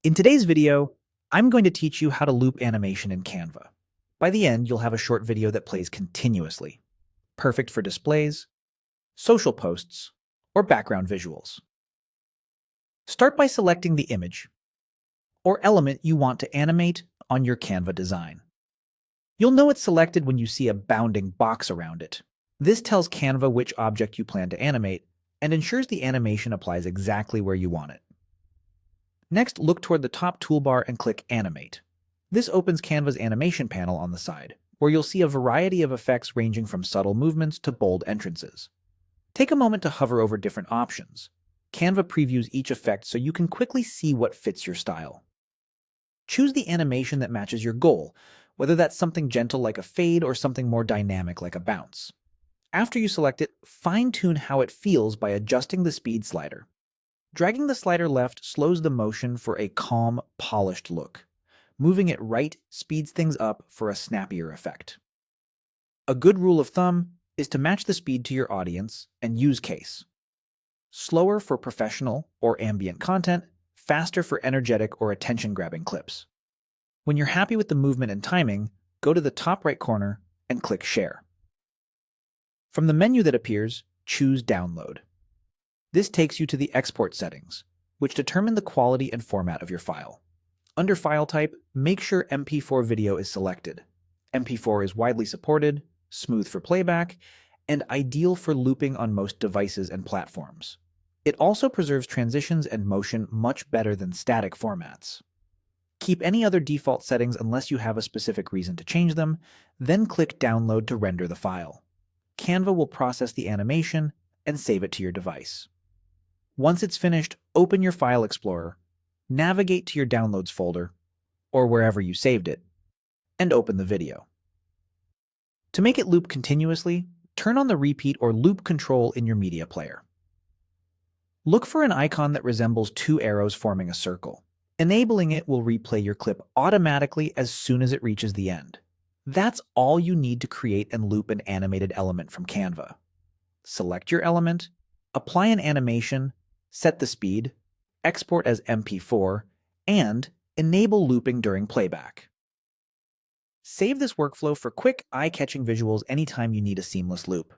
In today's video, I'm going to teach you how to loop animation in Canva. By the end, you'll have a short video that plays continuously, perfect for displays, social posts, or background visuals. Start by selecting the image or element you want to animate on your Canva design. You'll know it's selected when you see a bounding box around it. This tells Canva which object you plan to animate and ensures the animation applies exactly where you want it. Next, look toward the top toolbar and click Animate. This opens Canva's animation panel on the side, where you'll see a variety of effects ranging from subtle movements to bold entrances. Take a moment to hover over different options. Canva previews each effect so you can quickly see what fits your style. Choose the animation that matches your goal, whether that's something gentle like a fade or something more dynamic like a bounce. After you select it, fine-tune how it feels by adjusting the speed slider. Dragging the slider left slows the motion for a calm, polished look. Moving it right speeds things up for a snappier effect. A good rule of thumb is to match the speed to your audience and use case. Slower for professional or ambient content, faster for energetic or attention-grabbing clips. When you're happy with the movement and timing, go to the top right corner and click Share. From the menu that appears, choose Download. This takes you to the export settings, which determine the quality and format of your file. Under File Type, make sure MP4 video is selected. MP4 is widely supported, smooth for playback, and ideal for looping on most devices and platforms. It also preserves transitions and motion much better than static formats. Keep any other default settings unless you have a specific reason to change them, then click Download to render the file. Canva will process the animation and save it to your device. Once it's finished, open your File Explorer, navigate to your Downloads folder, or wherever you saved it, and open the video. To make it loop continuously, turn on the repeat or loop control in your media player. Look for an icon that resembles two arrows forming a circle. Enabling it will replay your clip automatically as soon as it reaches the end. That's all you need to create and loop an animated element from Canva. Select your element, apply an animation, set the speed, export as MP4, and enable looping during playback. Save this workflow for quick, eye-catching visuals anytime you need a seamless loop.